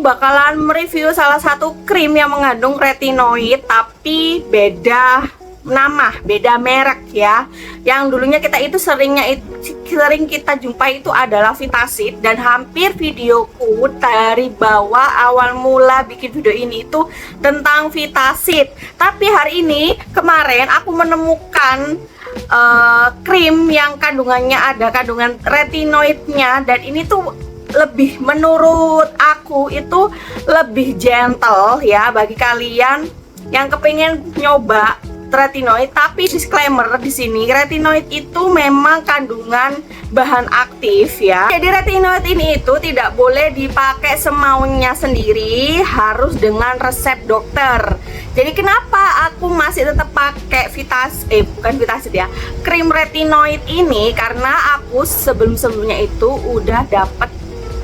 bakalan mereview salah satu krim yang mengandung retinoid tapi beda nama, beda merek ya. Yang dulunya kita itu sering kita jumpai itu adalah Vitasit, dan hampir videoku dari bawah awal mula bikin video ini itu tentang Vitasit. Tapi hari ini kemarin aku menemukan krim yang kandungannya ada kandungan retinoidnya, dan ini tuh lebih, menurut aku itu lebih gentle ya bagi kalian yang kepingin nyoba retinoid. Tapi disclaimer di sini, retinoid itu memang kandungan bahan aktif ya. Jadi retinoid ini itu tidak boleh dipakai semaunya sendiri, harus dengan resep dokter. Jadi kenapa aku masih tetap pakai Vitasit ya, krim retinoid ini, karena aku sebelumnya itu udah dapet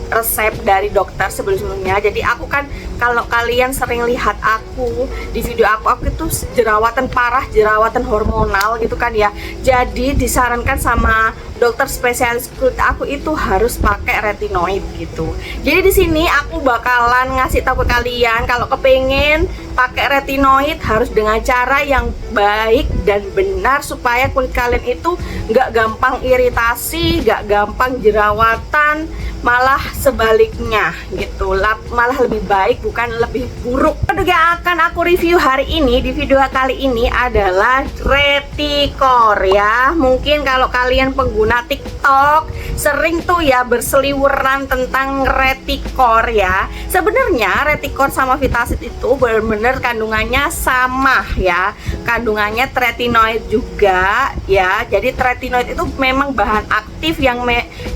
resep dari dokter sebelumnya. Jadi aku kan, kalau kalian sering lihat aku di video aku itu jerawatan parah, jerawatan hormonal gitu kan ya. Jadi disarankan sama dokter spesialis kulit aku itu harus pakai retinoid gitu. Jadi di sini aku bakalan ngasih tahu ke kalian kalau kepengen pakai retinoid harus dengan cara yang baik dan benar supaya kulit kalian itu nggak gampang iritasi, nggak gampang jerawatan, malah sebaliknya gitu, malah lebih baik bukan lebih buruk. Produk yang akan aku review hari ini di video kali ini adalah Retikor ya. Mungkin kalau kalian pengguna TikTok sering tuh ya berseliweran tentang Retikor ya. Sebenarnya Retikor sama Vitasit itu benar-benar kandungannya sama ya, kandungannya retinoid juga ya. Jadi retinoid itu memang bahan aktif yang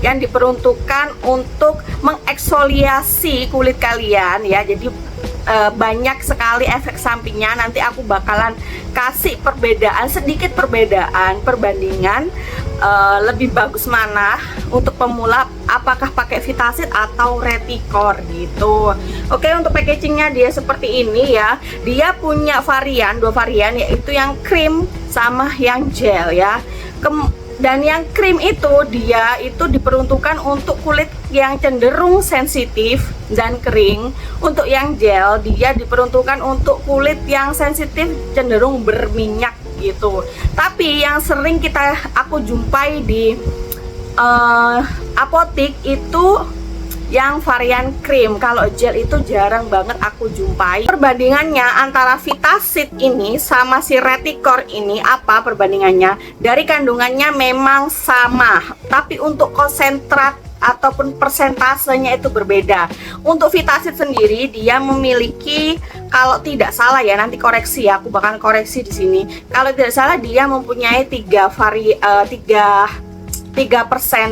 diperuntukkan untuk mengeksfoliasi kulit kalian ya. Jadi banyak sekali efek sampingnya. Nanti aku bakalan kasih sedikit perbandingan lebih bagus mana untuk pemula, apakah pakai Vitasit atau Retikor gitu. Oke, untuk packagingnya dia seperti ini ya. Dia punya dua varian, yaitu yang krim sama yang gel ya. Dan yang krim itu dia itu diperuntukkan untuk kulit yang cenderung sensitif dan kering. Untuk yang gel dia diperuntukkan untuk kulit yang sensitif cenderung berminyak gitu. Tapi yang sering aku jumpai di apotik itu yang varian krim. Kalau gel itu jarang banget aku jumpai. Perbandingannya antara Vitasit ini sama si Retikor ini, apa perbandingannya? Dari kandungannya memang sama, tapi untuk konsentrat ataupun persentasenya itu berbeda. Untuk Vitasit sendiri dia memiliki, kalau tidak salah ya, nanti koreksi ya, aku bakal koreksi di sini. Kalau tidak salah dia mempunyai 3%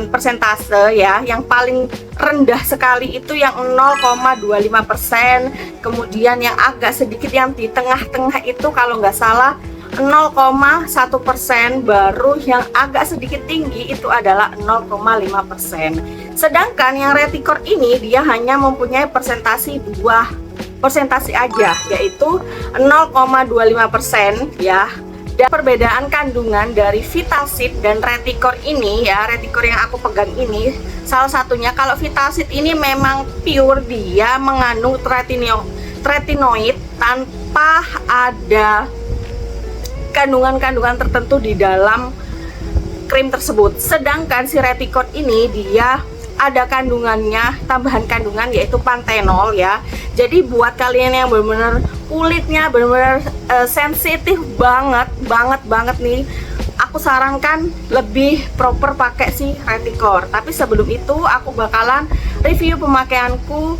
persentase ya. Yang paling rendah sekali itu yang 0,25%, kemudian yang agak sedikit yang di tengah-tengah itu kalau nggak salah 0,1%, baru yang agak sedikit tinggi itu adalah 0,5%. Sedangkan yang Retikor ini dia hanya mempunyai persentase aja, yaitu 0,25% ya. Dan perbedaan kandungan dari Vitasit dan Retikor ini ya, Retikor yang aku pegang ini salah satunya, kalau Vitasit ini memang pure, dia mengandung retinoid tanpa ada kandungan-kandungan tertentu di dalam krim tersebut. Sedangkan si Retikor ini dia ada kandungannya, tambahan kandungan, yaitu pantenol ya. Jadi buat kalian yang benar-benar kulitnya benar-benar sensitif banget nih, aku sarankan lebih proper pakai si Retikor. Tapi sebelum itu aku bakalan review pemakaianku,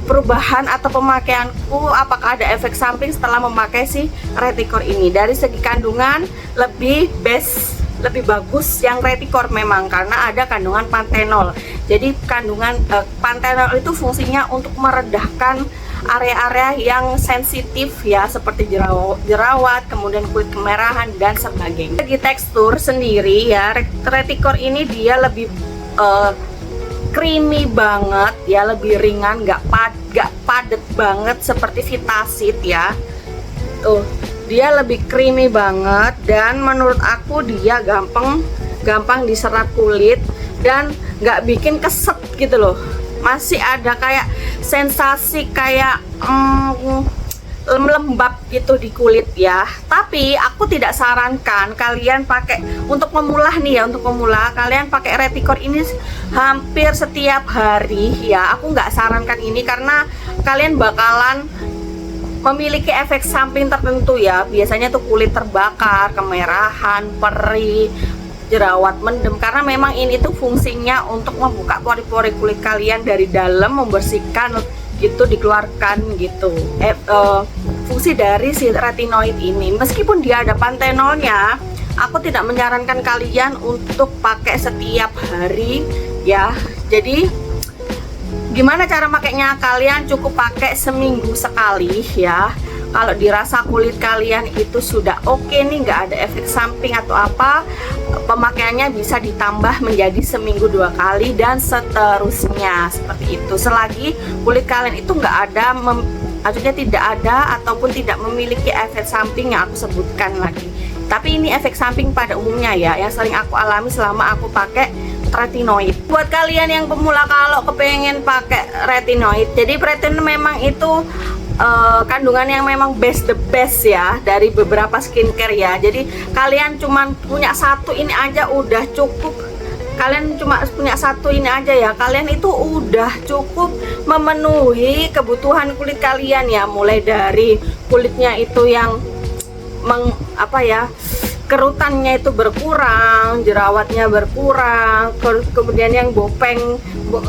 perubahan atau pemakaianku, apakah ada efek samping setelah memakai si Retikor ini. Dari segi kandungan lebih bagus yang Retikor memang, karena ada kandungan pantenol. Jadi kandungan pantenol itu fungsinya untuk meredahkan area-area yang sensitif ya, seperti jerawat, kemudian kulit kemerahan dan sebagainya. Segi tekstur sendiri ya, Retikor ini dia lebih creamy banget ya, lebih ringan, nggak padat banget seperti Vitasit ya. Tuh, dia lebih creamy banget, dan menurut aku dia gampang diserap kulit dan nggak bikin keset gitu loh. masih ada kayak sensasi kayak lembab gitu di kulit ya. Tapi aku tidak sarankan kalian pakai untuk pemula nih ya, untuk pemula kalian pakai Reticor ini hampir setiap hari ya. Aku nggak sarankan ini karena kalian bakalan memiliki efek samping tertentu ya. Biasanya tuh kulit terbakar, kemerahan, perih, jerawat, mendem, karena memang ini tuh fungsinya untuk membuka pori-pori kulit kalian dari dalam, membersihkan gitu, dikeluarkan gitu. Fungsi dari si retinoid ini, meskipun dia ada pantenolnya, aku tidak menyarankan kalian untuk pakai setiap hari ya. Jadi gimana cara makainya? Kalian cukup pakai seminggu sekali ya. Kalau dirasa kulit kalian itu sudah oke nih, nggak ada efek samping atau apa, pemakaiannya bisa ditambah menjadi seminggu 2 kali dan seterusnya seperti itu. Selagi kulit kalian itu nggak ada, maksudnya tidak ada ataupun tidak memiliki efek samping yang aku sebutkan lagi. Tapi ini efek samping pada umumnya ya, yang sering aku alami selama aku pakai retinoid. Buat kalian yang pemula kalau kepengen pakai retinoid, jadi retinoid memang itu kandungan yang memang the best ya dari beberapa skincare ya. Jadi kalian cuman punya satu ini aja udah cukup. Kalian cuma punya satu ini aja ya, kalian itu udah cukup memenuhi kebutuhan kulit kalian ya. Mulai dari kulitnya itu yang kerutannya itu berkurang, jerawatnya berkurang, kemudian yang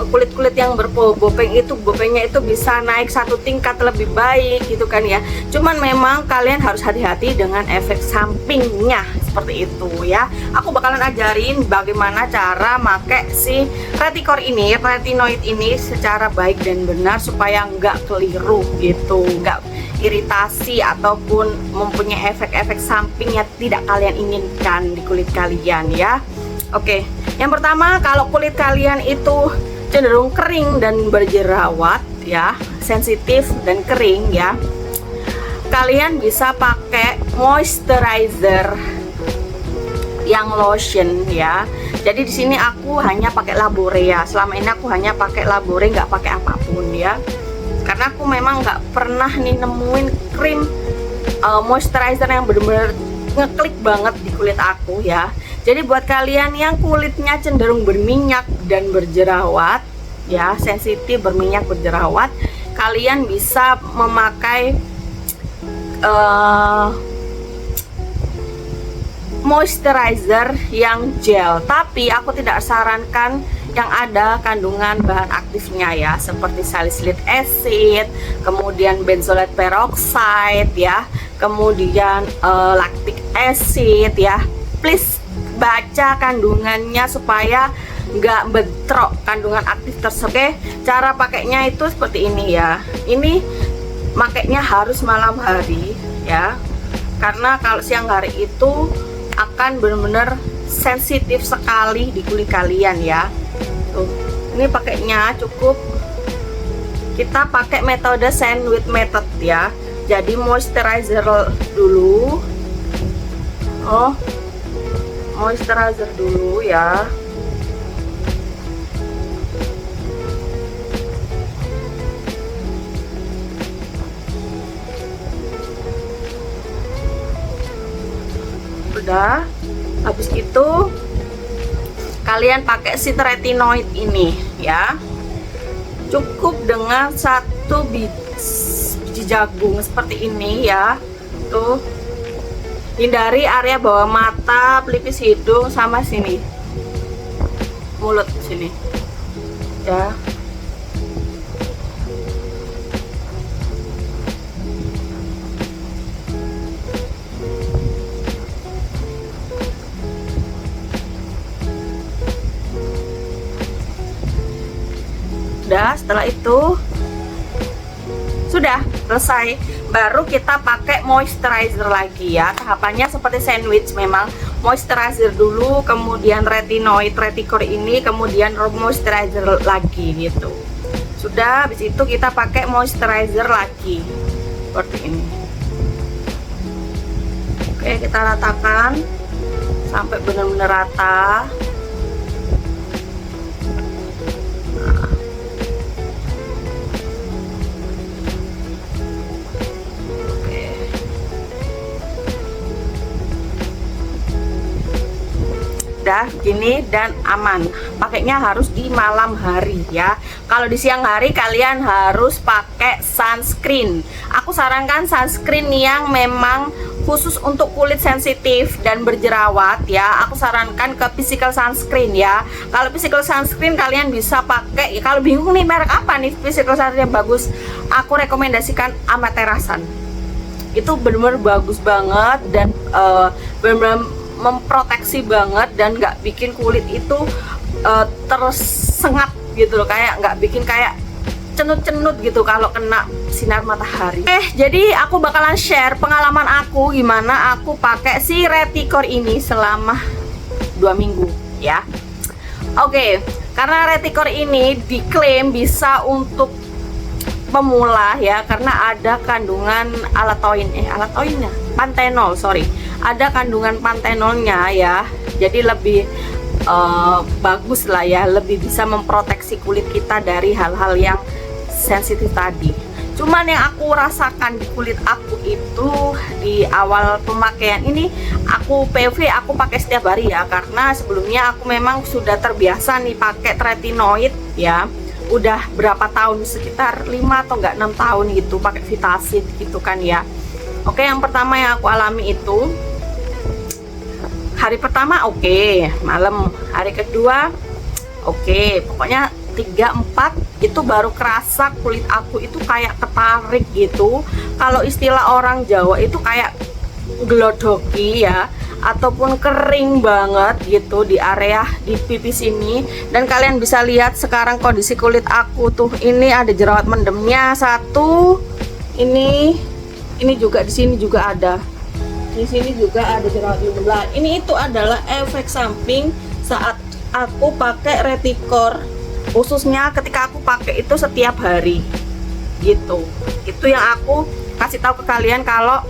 kulit-kulit yang bopengnya itu bisa naik 1 tingkat lebih baik gitu kan ya. Cuman memang kalian harus hati-hati dengan efek sampingnya seperti itu ya. Aku bakalan ajarin bagaimana cara make si retinoid ini secara baik dan benar supaya nggak keliru gitu, nggak iritasi ataupun mempunyai efek-efek samping yang tidak kalian inginkan di kulit kalian ya. Oke, yang pertama, kalau kulit kalian itu cenderung kering dan berjerawat ya, sensitif dan kering ya, kalian bisa pakai moisturizer yang lotion ya. Jadi di sini aku hanya pakai Labore ya. Selama ini aku hanya pakai Labore, nggak pakai apapun ya. Karena aku memang nggak pernah nih nemuin krim moisturizer yang bener-bener ngeklik banget di kulit aku ya. Jadi buat kalian yang kulitnya cenderung berminyak dan berjerawat ya, sensitif, berminyak, berjerawat, kalian bisa memakai moisturizer yang gel. Tapi aku tidak sarankan yang ada kandungan bahan aktifnya ya, seperti salicylic acid, kemudian benzoate peroxide ya, kemudian lactic acid ya. Please baca kandungannya supaya nggak bentrok kandungan aktif tersebut. Oke, cara pakainya itu seperti ini ya. Ini makainya harus malam hari ya, karena kalau siang hari itu akan benar-benar sensitif sekali di kulit kalian ya. Tuh, ini pakainya cukup kita pakai metode sandwich method ya. Jadi moisturizer dulu. Moisturizer dulu ya. Udah, habis itu kalian pakai si retinoid ini ya. Cukup dengan 1 biji jagung seperti ini ya. Tuh, hindari area bawah mata, pelipis hidung, sama sini mulut sini ya. Udah, setelah itu sudah selesai, baru kita pakai moisturizer lagi ya. Tahapannya seperti sandwich, memang moisturizer dulu, kemudian reticor ini, kemudian moisturizer lagi gitu. Sudah, habis itu kita pakai moisturizer lagi seperti ini. Oke, kita ratakan sampai benar-benar rata. ya, gini dan aman. Pakainya harus di malam hari ya. Kalau di siang hari kalian harus pakai sunscreen. Aku sarankan sunscreen yang memang khusus untuk kulit sensitif dan berjerawat ya. Aku sarankan ke physical sunscreen ya. Kalau physical sunscreen kalian bisa pakai ya, kalau bingung nih merek apa nih physical sunscreen yang bagus, aku rekomendasikan Amaterasan. Itu benar-benar bagus banget dan benar-benar memproteksi banget dan nggak bikin kulit itu tersengat gitu loh, kayak nggak bikin kayak cenut-cenut gitu kalau kena sinar matahari. Jadi aku bakalan share pengalaman aku gimana aku pakai si Reticor ini selama 2 minggu ya. Oke, karena Reticor ini diklaim bisa untuk pemula ya, karena ada kandungan alatoin ya, pantenol, sorry, ada kandungan pantenolnya ya, jadi lebih bagus lah ya, lebih bisa memproteksi kulit kita dari hal-hal yang sensitif tadi. Cuman yang aku rasakan di kulit aku itu di awal pemakaian ini, aku PV aku pakai setiap hari ya, karena sebelumnya aku memang sudah terbiasa nih pakai tretinoid ya. Udah berapa tahun, sekitar 5 atau enggak 6 tahun gitu pakai Vitasid gitu kan ya. Oke, yang pertama yang aku alami itu hari pertama oke, malam. Hari kedua oke, pokoknya 3, 4 itu baru kerasa kulit aku itu kayak ketarik gitu. Kalau istilah orang Jawa itu kayak glodoki ya, ataupun kering banget gitu di area di pipi sini. Dan kalian bisa lihat sekarang kondisi kulit aku tuh, ini ada jerawat mendemnya satu, ini juga di sini juga ada, di sini juga ada jerawat mendem lah. Ini itu adalah efek samping saat aku pakai Reticor, khususnya ketika aku pakai itu setiap hari gitu. Itu yang aku kasih tahu ke kalian, kalau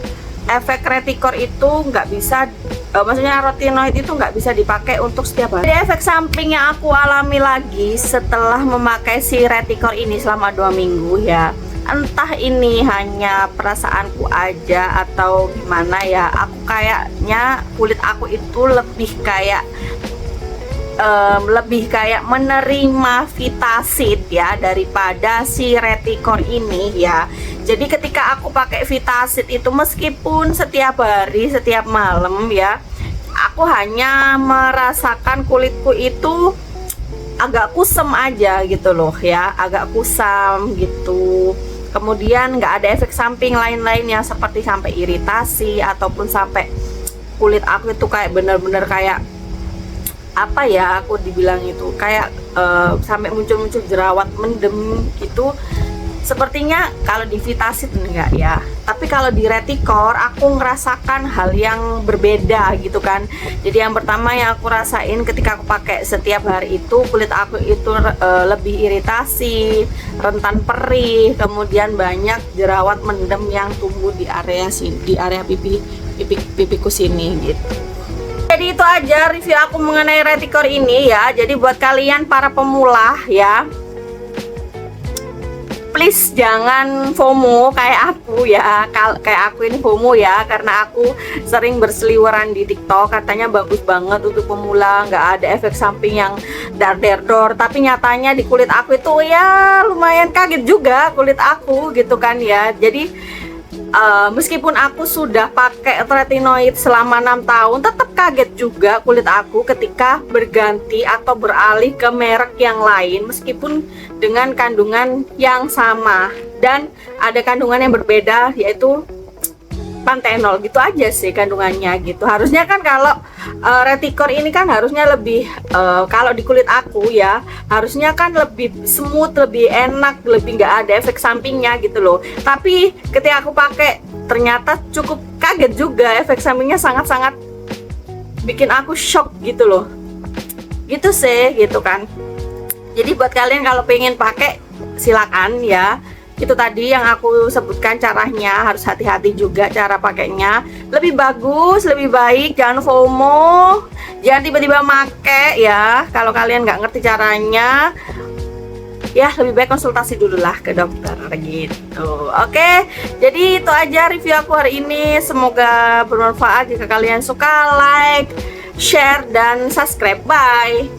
efek Reticor itu nggak bisa, maksudnya retinoid itu nggak bisa dipakai untuk setiap hari. Jadi efek samping yang aku alami lagi setelah memakai si Reticor ini selama 2 minggu ya, entah ini hanya perasaanku aja atau gimana ya, aku kayaknya kulit aku itu lebih kayak menerima Vitasid ya daripada si Reticor ini ya. Jadi ketika aku pakai Vitasid itu, meskipun setiap hari setiap malam ya, aku hanya merasakan kulitku itu agak kusam aja gitu loh ya, agak kusam gitu. Kemudian nggak ada efek samping lain-lainnya seperti sampai iritasi ataupun sampai kulit aku itu kayak bener-bener kayak apa ya, aku dibilang itu kayak sampai muncul-muncul jerawat mendem gitu. Sepertinya kalau di Vitasid enggak ya, tapi kalau di Reticor aku ngerasakan hal yang berbeda gitu kan. Jadi yang pertama yang aku rasain ketika aku pakai setiap hari itu, kulit aku itu lebih iritasi, rentan perih, kemudian banyak jerawat mendem yang tumbuh di area sini, di area pipiku sini gitu. Jadi itu aja review aku mengenai Reticor ini ya. Jadi buat kalian para pemula ya, please jangan FOMO kayak aku ya. Kayak aku ini FOMO ya, karena aku sering berseliweran di TikTok katanya bagus banget untuk pemula, nggak ada efek samping yang dar-der-dor. Tapi nyatanya di kulit aku itu ya lumayan kaget juga kulit aku gitu kan ya. Jadi meskipun aku sudah pakai retinoid selama 6 tahun, tetap kaget juga kulit aku ketika berganti atau beralih ke merek yang lain, meskipun dengan kandungan yang sama dan ada kandungan yang berbeda, yaitu pantenol gitu aja sih kandungannya gitu. Harusnya kan kalau Reticor ini kan harusnya lebih kalau di kulit aku ya, harusnya kan lebih smooth, lebih enak, lebih nggak ada efek sampingnya gitu loh. Tapi ketika aku pakai ternyata cukup kaget juga, efek sampingnya sangat-sangat bikin aku shock gitu loh. Gitu sih gitu kan. Jadi buat kalian kalau pengen pakai silakan ya. Itu tadi yang aku sebutkan caranya, harus hati-hati juga cara pakainya. Lebih bagus, lebih baik, jangan FOMO, jangan tiba-tiba make ya. Kalau kalian nggak ngerti caranya, ya lebih baik konsultasi dulu lah ke dokter gitu. Oke, jadi itu aja review aku hari ini. Semoga bermanfaat. Jika kalian suka, like, share, dan subscribe. Bye!